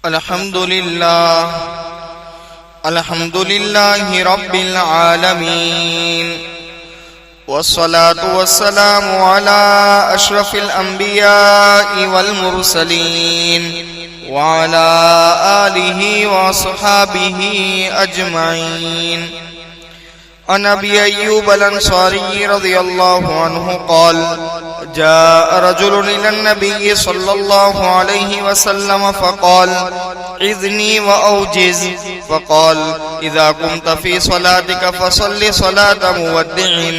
الحمد لله رب العالمين والصلاة والسلام على أشرف الأنبياء والمرسلين وعلى آله وصحابه أجمعين. عن أبي أيوب الأنصاري رضي الله عنه قال: جاء رجل إلى النبي صلى الله عليه وسلم فقال: عظني وأوجز. فقال: إذا قمت في صلاتك فصل صلاة مودع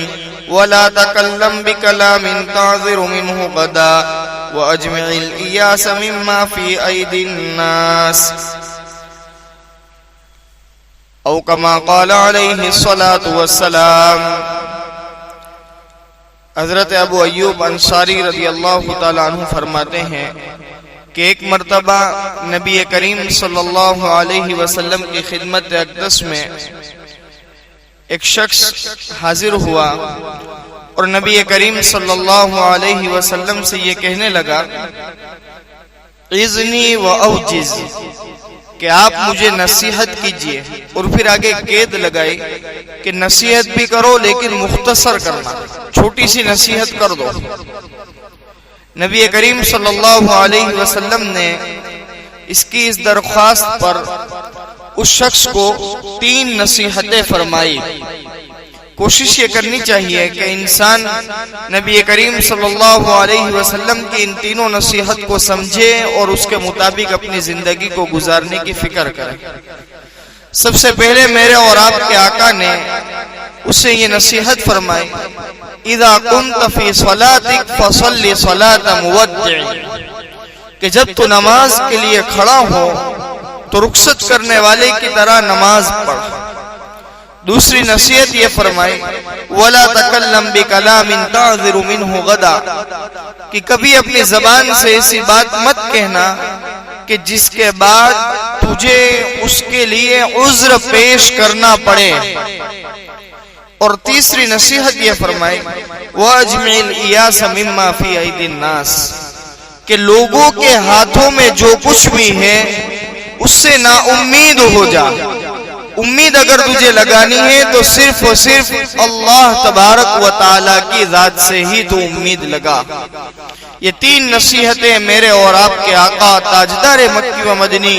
ولا تكلم بكلام تعذر منه غدا وأجمع الإياس مما في أيدي الناس، او کما قال علیہ الصلاۃ والسلام. حضرت ابو ایوب انصاری رضی اللہ تعالیٰ عنہ فرماتے ہیں کہ ایک مرتبہ نبی کریم صلی اللہ علیہ وسلم کی خدمت اقدس میں ایک شخص حاضر ہوا اور نبی کریم صلی اللہ علیہ وسلم سے یہ کہنے لگا: اذنی و اوجز، کہ آپ مجھے نصیحت کیجئے. اور پھر آگے قید لگائی کہ نصیحت بھی کرو لیکن مختصر کرنا، چھوٹی سی نصیحت کر دو. نبی کریم صلی اللہ علیہ وسلم نے اس کی اس درخواست پر اس شخص کو 3 نصیحتیں فرمائی. کوشش یہ کرنی چاہیے کہ انسان نبی کریم صلی اللہ علیہ وسلم کی ان تینوں نصیحت کو سمجھے اور اس کے مطابق اپنی زندگی کو گزارنے کی فکر کرے. سب سے پہلے میرے اور آپ کے آقا نے اسے یہ نصیحت فرمائی: اذا قمت فی صلاتک فصل صلاة مودع، کہ جب تو نماز کے لیے کھڑا ہو تو رخصت کرنے والے کی طرح نماز پڑھ. دوسری نصیحت یہ فرمائی: وَلَا تَكَلَّمْ بِكَلَامٍ تَعْذِرُ مِنْهُ غَدًا، کہ کبھی اپنی زبان سے ایسی بات مت کہنا کہ جس کے بعد تجھے اس کے لیے عذر پیش کرنا پڑے. اور تیسری نصیحت یہ فرمائی: وَأَجْمِعِ الْإِيَاسَ مِمَّا فِي أَيْدِي النَّاسِ، کہ لوگوں کے ہاتھوں میں جو کچھ بھی ہے اس سے نا امید ہو جا. امید اگر تجھے لگانی ہے تو صرف اور صرف اللہ تبارک و تعالی کی ذات سے ہی تو امید لگا. یہ 3 نصیحتیں میرے اور آپ کے آقا تاجدار مکی و مدنی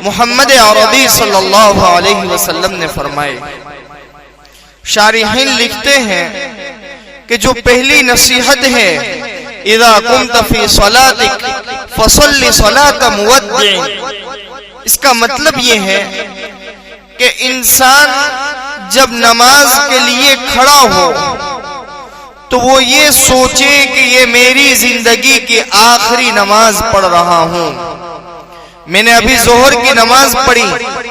محمد عربی صلی اللہ علیہ وسلم نے فرمائے. شارحین لکھتے ہیں کہ جو پہلی نصیحت ہے اذا قمت فی صلاتک فصل صلاة مودع، اس کا مطلب یہ ہے کہ انسان جب نماز کے لیے کھڑا ہو تو وہ یہ سوچے کہ یہ میری زندگی کی آخری نماز پڑھ رہا ہوں. میں نے ابھی ظہر کی نماز پڑھی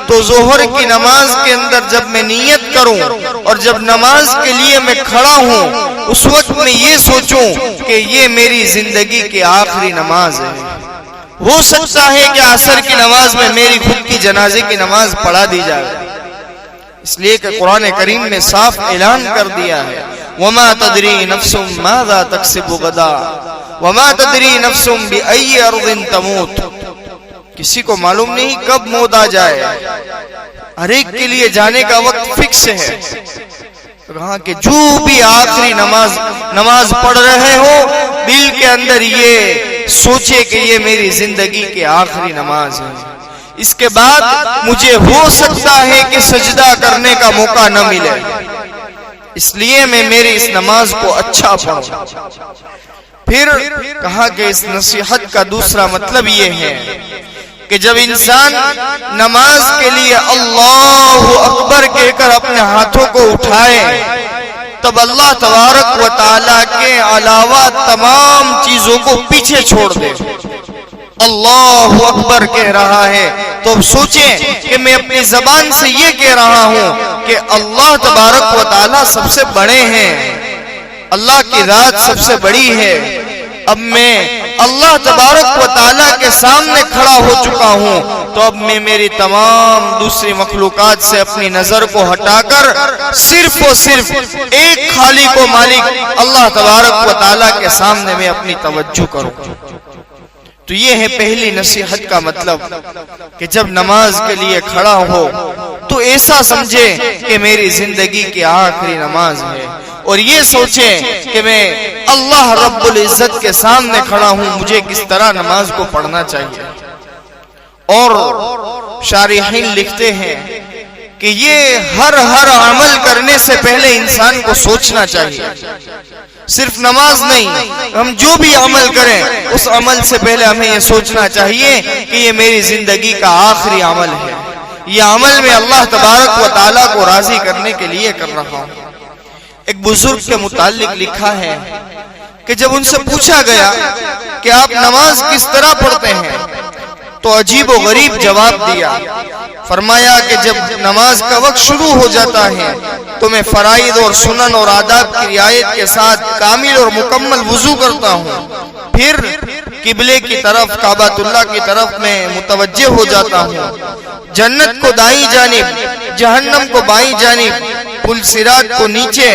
تو ظہر کی نماز کے اندر جب میں نیت کروں اور جب نماز کے لیے میں کھڑا ہوں اس وقت میں یہ سوچوں کہ یہ میری زندگی کی آخری نماز ہے. ہو سکتا ہے کہ عصر کی نماز میں میری خود کی جنازے کی نماز پڑھا دی جائے، اس لیے کہ قرآن کریم نے صاف اعلان کر دیا ہے: وَمَا تَدْرِي نَفْسٌ مَاذَا تَكْسِبُ غَدًا وَمَا تَدْرِي نَفْسٌ بِأَيِّ أَرْضٍ تَمُوتُ. کسی کو معلوم نہیں کب موت آ جائے، ہر ایک کے لیے جانے کا وقت فکس ہے. کہا کہ جو بھی آخری نماز پڑھ رہے ہو دل کے اندر یہ سوچے کہ یہ میری زندگی کی آخری نماز ہے، اس کے بعد مجھے ہو سکتا ہے کہ سجدہ کرنے کا موقع نہ ملے، اس لیے میں میری اس نماز کو اچھا پڑھوں. پھر کہا کہ اس نصیحت کا دوسرا مطلب یہ ہے کہ جب انسان نماز کے لیے اللہ اکبر کہہ کر اپنے ہاتھوں کو اٹھائے تب اللہ تبارک و تعالیٰ کے علاوہ تمام چیزوں کو پیچھے چھوڑ دے. اللہ اکبر کہہ رہا ہے تو اب سوچیں کہ میں اپنی زبان سے یہ کہہ رہا ہوں کہ اللہ تبارک و تعالیٰ سب سے بڑے ہیں، اللہ کی ذات سب سے بڑی ہے. اب میں اللہ تبارک و تعالیٰ کے سامنے کھڑا ہو چکا ہوں تو اب میں میری تمام دوسری مخلوقات سے اپنی نظر کو ہٹا کر صرف اور صرف ایک خالق و مالک اللہ تبارک و تعالیٰ کے سامنے میں اپنی توجہ کروں. تو یہ ہے پہلی نصیحت کا مطلب کہ جب نماز کے لیے کھڑا ہو تو ایسا سمجھے کہ میری زندگی کی آخری نماز ہے، اور یہ سوچے کہ میں اللہ رب العزت کے سامنے کھڑا ہوں، مجھے کس طرح نماز کو پڑھنا چاہیے۔ اور شارحین لکھتے ہیں کہ یہ ہر عمل کرنے سے پہلے انسان کو سوچنا چاہیے، صرف نماز نہیں، ہم جو بھی عمل کریں اس عمل سے پہلے ہمیں یہ سوچنا چاہیے کہ یہ میری زندگی کا آخری عمل ہے، یہ عمل میں اللہ تبارک و تعالیٰ کو راضی کرنے کے لیے کر رہا ہوں۔ ایک بزرگ کے متعلق لکھا ہے کہ جب ان سے پوچھا گیا کہ آپ نماز کس طرح پڑھتے ہیں تو عجیب و غریب جواب دیا، فرمایا کہ جب نماز کا وقت شروع ہو جاتا ہے تو میں فرائض اور سنن اور آداب کی رعایت کے ساتھ کامل اور مکمل وضو کرتا ہوں، پھر قبلے کی طرف کعبۃ اللہ کی طرف میں متوجہ ہو جاتا ہوں، جنت کو دائیں جانب، جہنم کو بائیں جانب، پل صراط کو نیچے،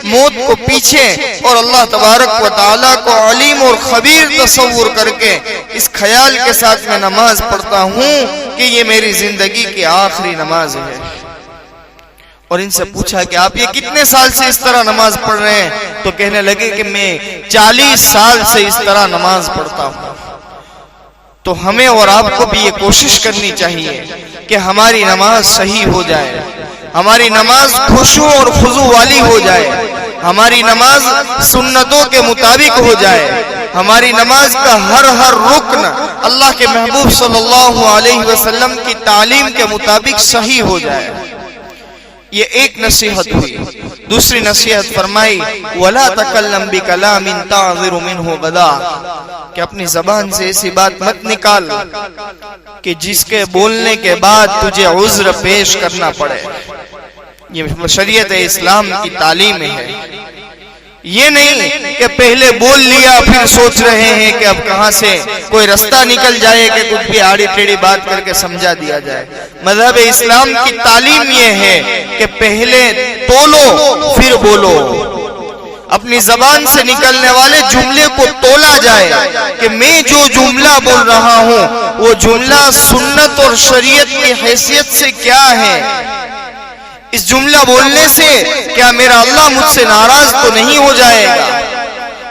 موت کو پیچھے، اور اللہ تبارک و تعالیٰ کو علیم اور خبیر تصور کر کے اس خیال کے ساتھ میں نماز پڑھتا ہوں کہ یہ میری زندگی کی آخری نماز ہے۔ اور ان سے پوچھا کہ آپ یہ کتنے سال سے اس طرح نماز پڑھ رہے ہیں؟ تو کہنے لگے کہ میں 40 سال سے اس طرح نماز پڑھتا ہوں۔ تو ہمیں اور آپ کو بھی یہ کوشش کرنی چاہیے کہ ہماری نماز صحیح ہو جائے، ہماری نماز خشوع اور خضوع والی ہو جائے، ہماری نماز سنتوں کے مطابق ہو جائے، ہماری نماز کا ہر رکن اللہ کے محبوب صلی اللہ علیہ وسلم کی تعلیم کے مطابق صحیح ہو جائے۔ یہ ایک نصیحت ہوئی۔ دوسری نصیحت فرمائی وَلَا تَكَلَّمْ بِكَلَامٍ تَعْذِرُ مِنْهُ غَدًا، کہ اپنی زبان سے ایسی بات مت نکال کہ جس کے بولنے کے بعد تجھے عذر پیش کرنا پڑے۔ یہ شریعت اسلام کی تعلیم ہے۔ یہ نہیں کہ پہلے بول لیا پھر سوچ رہے ہیں کہ اب کہاں سے کوئی رستہ نکل جائے کہ کچھ بھی آڑی ٹیڑھی بات کر کے سمجھا دیا جائے۔ مذہب اسلام کی تعلیم یہ ہے کہ پہلے تولو پھر بولو، اپنی زبان سے نکلنے والے جملے کو تولا جائے کہ میں جو جملہ بول رہا ہوں وہ جملہ سنت اور شریعت کی حیثیت سے کیا ہے، اس جملہ بولنے سے کیا میرا اللہ مجھ سے ناراض تو نہیں ہو جائے گا؟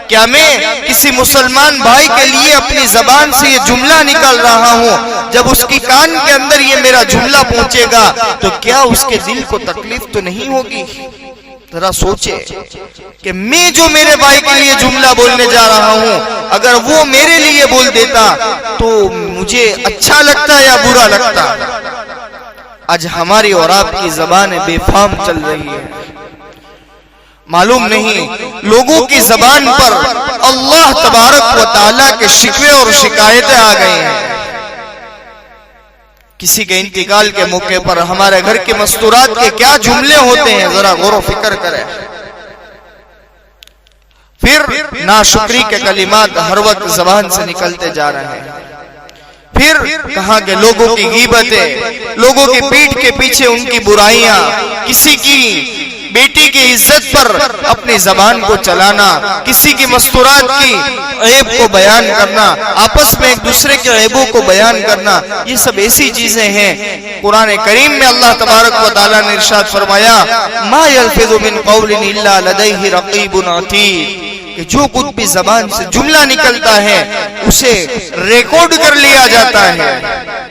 کیا میں کسی مسلمان بھائی کے لیے اپنی زبان سے یہ جملہ نکال رہا ہوں، جب اس کی کان کے اندر یہ میرا جملہ پہنچے گا تو کیا اس کے دل کو تکلیف تو نہیں ہوگی؟ ذرا سوچے کہ میں جو میرے بھائی کے لیے جملہ بولنے جا رہا ہوں اگر وہ میرے لیے بول دیتا تو مجھے اچھا لگتا یا برا لگتا؟ آج ہماری اور آپ کی زبانیں بے فام چل رہی ہے، معلوم نہیں لوگوں کی زبان پر اللہ تبارک و تعالیٰ کے شکوے اور شکایتیں آ گئی ہیں۔ کسی کے انتقال کے موقع پر ہمارے گھر کے مستورات کے کیا جملے ہوتے ہیں، ذرا غور و فکر کریں۔ پھر ناشکری کے کلمات ہر وقت زبان سے نکلتے جا رہے ہیں۔ پھر کہاں کہ لوگوں کی غیبتیں، لوگوں کی پیٹھ کے پیچھے ان کی برائیاں، کسی کی بیٹی کی عزت پر اپنی زبان کو چلانا، کسی کی مستورات کی عیب کو بیان کرنا، آپس میں ایک دوسرے کے عیبوں کو بیان کرنا، یہ سب ایسی چیزیں ہیں۔ قرآن کریم میں اللہ تبارک و تعالیٰ نے ارشاد فرمایا ما یلفظ من قول الا لدیہ رقیب عتید، کہ جو کچھ بھی زبان سے جملہ نکلتا ہے اسے ریکارڈ کر لیا جاتا ہے،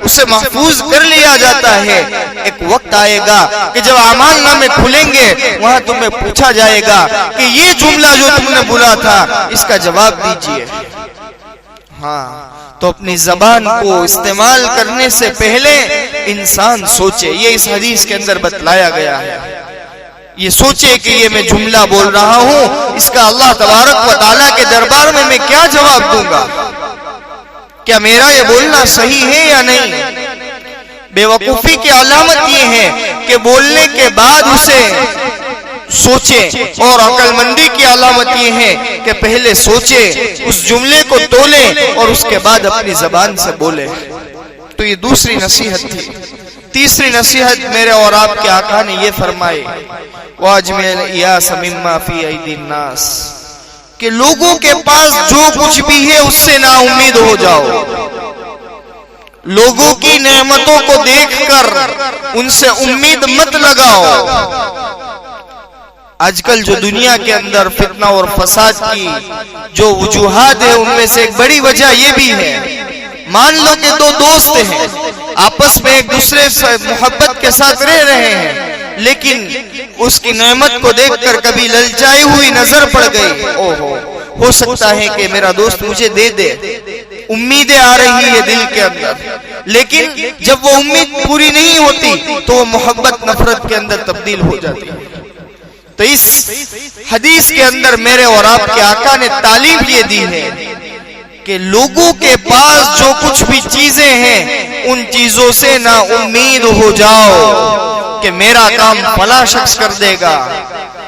اسے محفوظ کر لیا جاتا ہے۔ ایک وقت آئے گا کہ جب اعمال نامے کھلیں گے وہاں تمہیں پوچھا جائے گا کہ یہ جملہ جو تم نے بولا تھا اس کا جواب دیجئے۔ ہاں تو اپنی زبان کو استعمال کرنے سے پہلے انسان سوچے، یہ اس حدیث کے اندر بتلایا گیا ہے۔ یہ سوچے کہ یہ میں جملہ بول رہا ہوں اس کا اللہ تبارک و تعالیٰ کے دربار میں میں کیا جواب دوں گا، کیا میرا یہ بولنا صحیح ہے یا نہیں؟ بے وقوفی کی علامت یہ ہے کہ بولنے کے بعد اسے سوچے، اور عقل مندی کی علامت یہ ہے کہ پہلے سوچے، اس جملے کو تولے اور اس کے بعد اپنی زبان سے بولے۔ تو یہ دوسری نصیحت تھی۔ تیسری نصیحت میرے اور آپ کے آقا نے یہ فرمائی وَاجْمِعِ الْإِيَاسَ مِمَّا فِي أَيْدِي النَّاسِ، کہ لوگوں کے پاس جو کچھ بھی ہے اس سے نا امید ہو جاؤ. لوگوں کی نعمتوں کو دیکھ کر ان سے امید مت لگاؤ. آج کل جو دنیا کے اندر فتنہ اور فساد کی جو وجوہات ہیں ان میں سے ایک بڑی وجہ یہ بھی ہے. مان لو کہ دو دوست ہیں, آپس میں ایک دوسرے سے محبت کے ساتھ رہ رہے ہیں, لیکن اس کی نعمت کو دیکھ کر کبھی للچائی ہوئی نظر پڑ گئی. ہو سکتا ہے کہ میرا دوست مجھے دے دے, امیدیں آ رہی ہے دل کے اندر, لیکن جب وہ امید پوری نہیں ہوتی تو وہ محبت نفرت کے اندر تبدیل ہو جاتی ہے. تو اس حدیث کے اندر میرے اور آپ کے آقا نے تعلیم یہ دی ہے کہ لوگوں کے پاس جو کچھ بھی چیزیں ہیں ان چیزوں سے نا امید ہو جاؤ کہ میرا کام فلاں شخص کر دے گا,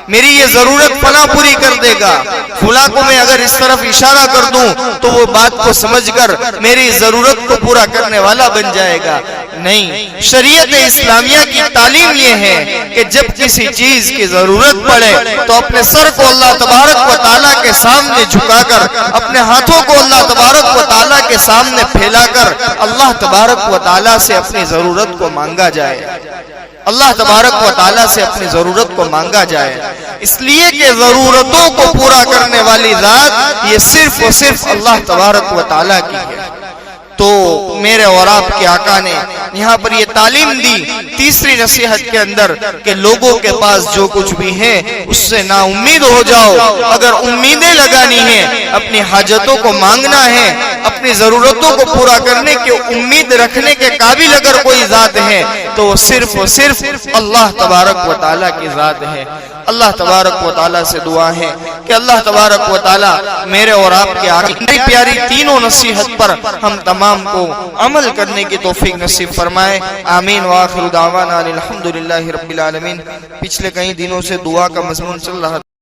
میری یہ ضرورت فلاں پوری کر دے گا, فلاں کو میں اگر اس طرف اشارہ کر دوں تو وہ بات کو سمجھ کر میری ضرورت کو پورا کرنے والا بن جائے گا. نہیں, شریعت اسلامیہ کی تعلیم یہ ہے کہ جب کسی چیز کی ضرورت پڑے تو اپنے سر کو اللہ تبارک و تعالیٰ کے سامنے جھکا کر, اپنے ہاتھوں کو اللہ تبارک و تعالیٰ کے سامنے پھیلا کر اللہ تبارک و تعالیٰ سے اپنی ضرورت کو مانگا جائے. اللہ تبارک و تعالیٰ سے اپنی ضرورت کو مانگا جائے, اس لیے کہ ضرورتوں کو پورا کرنے والی ذات یہ صرف و صرف اللہ تبارک و تعالیٰ کی ہے. تو میرے اور آپ کے آقا نے یہاں پر یہ تعلیم دی تیسری نصیحت کے اندر کہ لوگوں کے پاس جو کچھ بھی ہے اس سے نا امید ہو جاؤ. اگر امیدیں لگانی ہیں, اپنی حاجتوں کو مانگنا ہے, اپنی ضرورتوں کو پورا کرنے کی امید رکھنے کے قابل اگر کوئی ذات ہے تو وہ صرف و صرف اللہ تبارک و تعالیٰ کی ذات ہے. اللہ تبارک و تعالیٰ سے دعا ہے کہ اللہ تبارک و تعالیٰ میرے اور آپ کے آقا پیاری تینوں نصیحت پر ہم تمام کو عمل کرنے کی توفیق نصیب فرمائے. آمین. وآخر دعوانا الحمدللہ رب العالمین. پچھلے کئی دنوں سے دعا کا مضمون چل رہا